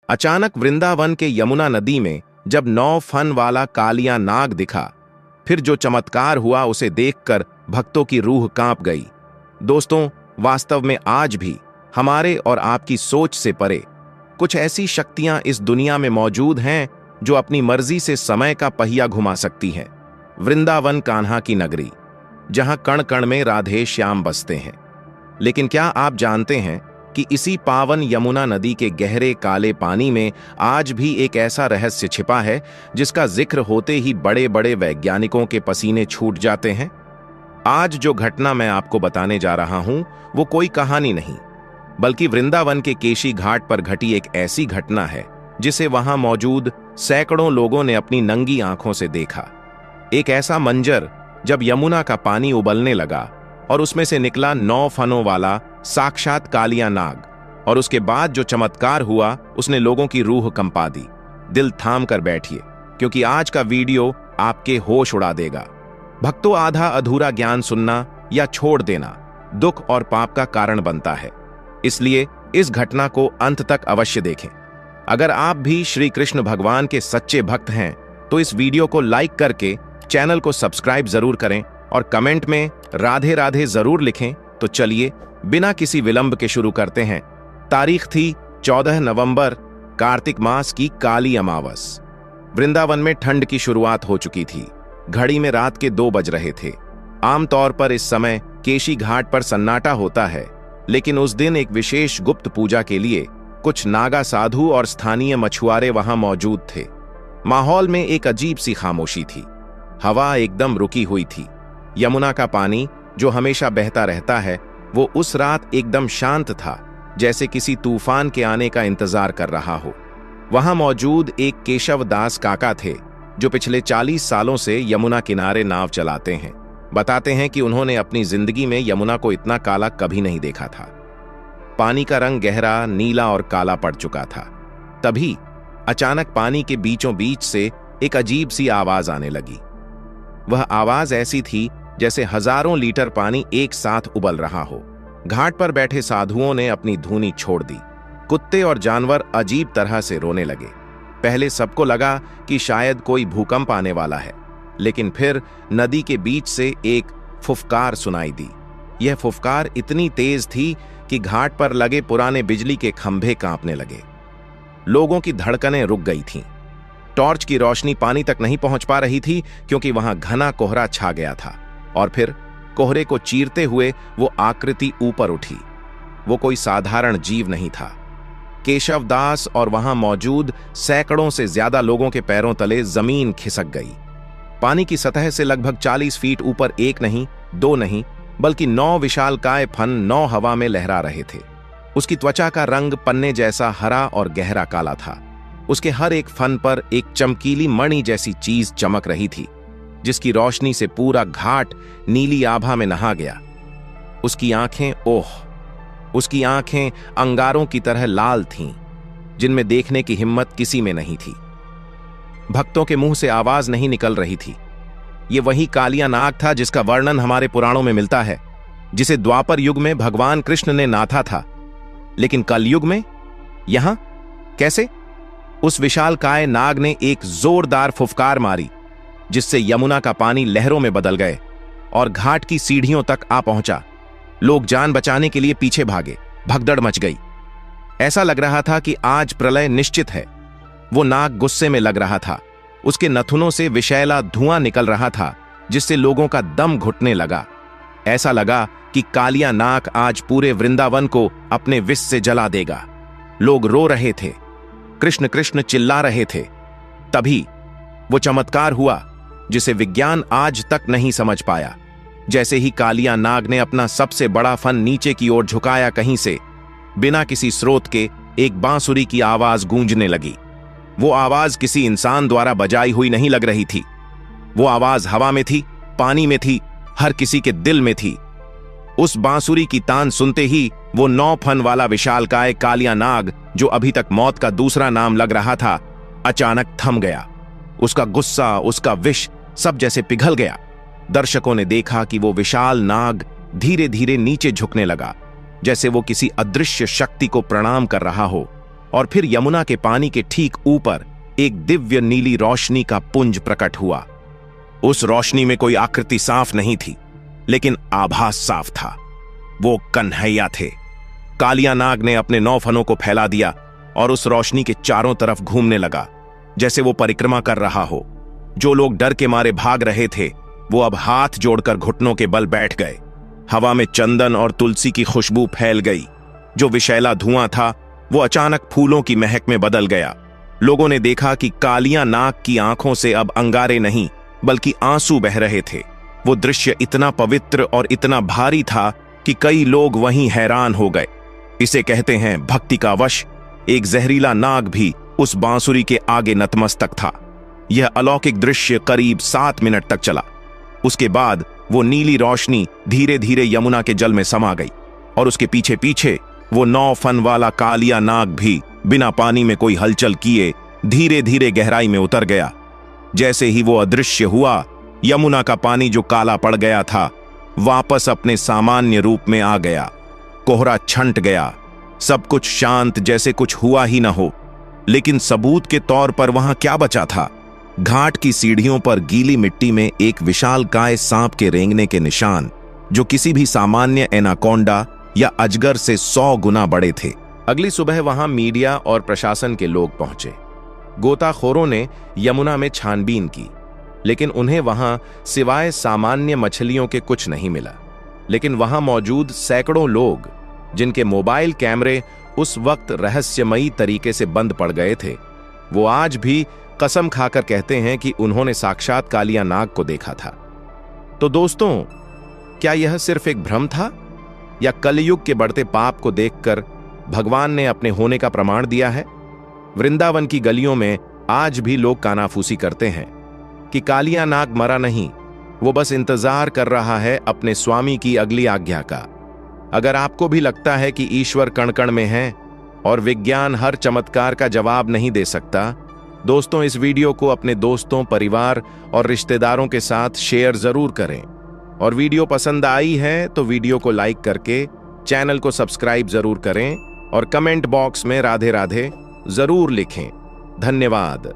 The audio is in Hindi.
अचानक वृंदावन के यमुना नदी में जब 9 फन वाला कालिया नाग दिखा, फिर जो चमत्कार हुआ उसे देखकर भक्तों की रूह कांप गई। दोस्तों, वास्तव में आज भी हमारे और आपकी सोच से परे कुछ ऐसी शक्तियां इस दुनिया में मौजूद हैं जो अपनी मर्जी से समय का पहिया घुमा सकती हैं। वृंदावन कान्हा की नगरी, जहां कण कण में राधे श्याम बसते हैं। लेकिन क्या आप जानते हैं कि इसी पावन यमुना नदी के गहरे काले पानी में आज भी एक ऐसा रहस्य छिपा है जिसका जिक्र होते ही बड़े बड़े वैज्ञानिकों के पसीने छूट जाते हैं। आज जो घटना मैं आपको बताने जा रहा हूं वो कोई कहानी नहीं, बल्कि वृंदावन के केशी घाट पर घटी एक ऐसी घटना है जिसे वहां मौजूद सैकड़ों लोगों ने अपनी नंगी आंखों से देखा। एक ऐसा मंजर जब यमुना का पानी उबलने लगा और उसमें से निकला 9 फनों वाला साक्षात कालिया नाग, और उसके बाद जो चमत्कार हुआ उसने लोगों की रूह कंपा दी। दिल थाम कर बैठिए, क्योंकि आज का वीडियो आपके होश उड़ा देगा। भक्तों, आधा अधूरा ज्ञान सुनना या छोड़ देना दुख और पाप का कारण बनता है, इसलिए इस घटना को अंत तक अवश्य देखें। अगर आप भी श्री कृष्ण भगवान के सच्चे भक्त हैं तो इस वीडियो को लाइक करके चैनल को सब्सक्राइब जरूर करें और कमेंट में राधे राधे जरूर लिखें। तो चलिए बिना किसी विलंब के शुरू करते हैं। तारीख थी 14 नवंबर, कार्तिक मास की काली अमावस। वृंदावन में ठंड की शुरुआत हो चुकी थी। घड़ी में रात के 2 बज रहे थे। आमतौर पर इस समय केशी घाट पर सन्नाटा होता है, लेकिन उस दिन एक विशेष गुप्त पूजा के लिए कुछ नागा साधु और स्थानीय मछुआरे वहां मौजूद थे। माहौल में एक अजीब सी खामोशी थी। हवा एकदम रुकी हुई थी। यमुना का पानी जो हमेशा बहता रहता है, वो उस रात एकदम शांत था, जैसे किसी तूफान के आने का इंतजार कर रहा हो। वहां मौजूद एक केशव दास काका थे जो पिछले 40 सालों से यमुना किनारे नाव चलाते हैं। बताते हैं कि उन्होंने अपनी जिंदगी में यमुना को इतना काला कभी नहीं देखा था। पानी का रंग गहरा नीला और काला पड़ चुका था। तभी अचानक पानी के बीचों बीच से एक अजीब सी आवाज आने लगी। वह आवाज ऐसी थी जैसे हजारों लीटर पानी एक साथ उबल रहा हो। घाट पर बैठे साधुओं ने अपनी धूनी छोड़ दी। कुत्ते और जानवर अजीब तरह से रोने लगे। पहले सबको लगा कि शायद कोई भूकंप आने वाला है, लेकिन फिर नदी के बीच से एक फुफकार सुनाई दी। यह फुफकार इतनी तेज थी कि घाट पर लगे पुराने बिजली के खंभे कांपने लगे। लोगों की धड़कनें रुक गई थीं। टॉर्च की रोशनी पानी तक नहीं पहुंच पा रही थी, क्योंकि वहां घना कोहरा छा गया था। और फिर कोहरे को चीरते हुए वो आकृति ऊपर उठी। वो कोई साधारण जीव नहीं था। केशव दास और वहां मौजूद सैकड़ों से ज्यादा लोगों के पैरों तले जमीन खिसक गई। पानी की सतह से लगभग 40 फीट ऊपर एक नहीं, 2 नहीं, बल्कि 9 विशालकाय फन 9 हवा में लहरा रहे थे। उसकी त्वचा का रंग पन्ने जैसा हरा और गहरा काला था। उसके हर एक फन पर एक चमकीली मणि जैसी चीज चमक रही थी, जिसकी रोशनी से पूरा घाट नीली आभा में नहा गया। उसकी आंखें अंगारों की तरह लाल थीं, जिनमें देखने की हिम्मत किसी में नहीं थी। भक्तों के मुंह से आवाज नहीं निकल रही थी। ये वही कालिया नाग था जिसका वर्णन हमारे पुराणों में मिलता है, जिसे द्वापर युग में भगवान कृष्ण ने नाथा था। लेकिन कलयुग में यहां कैसे? उस विशालकाय नाग ने एक जोरदार फुफकार मारी, जिससे यमुना का पानी लहरों में बदल गए और घाट की सीढ़ियों तक आ पहुंचा। लोग जान बचाने के लिए पीछे भागे। भगदड़ मच गई। ऐसा लग रहा था कि आज प्रलय निश्चित है। वो नाग गुस्से में लग रहा था। उसके नथुनों से विषैला धुआं निकल रहा था, जिससे लोगों का दम घुटने लगा। ऐसा लगा कि कालिया नाग आज पूरे वृंदावन को अपने विष से जला देगा। लोग रो रहे थे, कृष्ण कृष्ण चिल्ला रहे थे। तभी वो चमत्कार हुआ जिसे विज्ञान आज तक नहीं समझ पाया। जैसे ही कालिया नाग ने अपना सबसे बड़ा फन नीचे की ओर झुकाया, कहीं से बिना किसी स्रोत के एक बांसुरी की आवाज गूंजने लगी। वो आवाज किसी इंसान द्वारा बजाई हुई नहीं लग रही थी। वो आवाज हवा में थी, पानी में थी, हर किसी के दिल में थी। उस बांसुरी की तान सुनते ही वो 9 फन वाला विशालकाय कालिया नाग, जो अभी तक मौत का दूसरा नाम लग रहा था, अचानक थम गया। उसका गुस्सा, उसका विष सब जैसे पिघल गया। दर्शकों ने देखा कि वो विशाल नाग धीरे धीरे नीचे झुकने लगा, जैसे वो किसी अदृश्य शक्ति को प्रणाम कर रहा हो। और फिर यमुना के पानी के ठीक ऊपर एक दिव्य नीली रोशनी का पुंज प्रकट हुआ। उस रोशनी में कोई आकृति साफ नहीं थी, लेकिन आभास साफ था। वो कन्हैया थे। कालिया नाग ने अपने 9 फनों को फैला दिया और उस रोशनी के चारों तरफ घूमने लगा, जैसे वो परिक्रमा कर रहा हो। जो लोग डर के मारे भाग रहे थे, वो अब हाथ जोड़कर घुटनों के बल बैठ गए। हवा में चंदन और तुलसी की खुशबू फैल गई। जो विषैला धुआं था, वो अचानक फूलों की महक में बदल गया। लोगों ने देखा कि कालिया नाग की आंखों से अब अंगारे नहीं, बल्कि आंसू बह रहे थे। वो दृश्य इतना पवित्र और इतना भारी था कि कई लोग वहीं हैरान हो गए। इसे कहते हैं भक्ति का वश। एक जहरीला नाग भी उस बांसुरी के आगे नतमस्तक था। यह अलौकिक दृश्य करीब 7 मिनट तक चला। उसके बाद वो नीली रोशनी धीरे धीरे यमुना के जल में समा गई और उसके पीछे पीछे वो 9 फन वाला कालिया नाग भी बिना पानी में कोई हलचल किए धीरे धीरे गहराई में उतर गया। जैसे ही वो अदृश्य हुआ, यमुना का पानी जो काला पड़ गया था, वापस अपने सामान्य रूप में आ गया। कोहरा छंट गया, सब कुछ शांत, जैसे कुछ हुआ ही ना हो। लेकिन सबूत के तौर पर वहां क्या बचा था? घाट की सीढ़ियों पर गीली मिट्टी में एक विशालकाय सांप के रेंगने के निशान, जो किसी भी सामान्य एनाकोंडा या अजगर से 100 गुना बड़े थे। अगली सुबह वहां मीडिया और प्रशासन के लोग पहुंचे। गोताखोरों ने यमुना में छानबीन की, लेकिन उन्हें वहां सिवाय सामान्य मछलियों के कुछ नहीं मिला। लेकिन वहां मौजूद सैकड़ों लोग, जिनके मोबाइल कैमरे उस वक्त रहस्यमयी तरीके से बंद पड़ गए थे, वो आज भी कसम खाकर कहते हैं कि उन्होंने साक्षात कालिया नाग को देखा था। तो दोस्तों, क्या यह सिर्फ एक भ्रम था, या कलयुग के बढ़ते पाप को देखकर भगवान ने अपने होने का प्रमाण दिया है? वृंदावन की गलियों में आज भी लोग कानाफूसी करते हैं कि कालिया नाग मरा नहीं, वो बस इंतजार कर रहा है अपने स्वामी की अगली आज्ञा का। अगर आपको भी लगता है कि ईश्वर कण कण में है और विज्ञान हर चमत्कार का जवाब नहीं दे सकता, दोस्तों, इस वीडियो को अपने दोस्तों, परिवार और रिश्तेदारों के साथ शेयर जरूर करें। और वीडियो पसंद आई है तो वीडियो को लाइक करके चैनल को सब्सक्राइब जरूर करें और कमेंट बॉक्स में राधे राधे जरूर लिखें। धन्यवाद।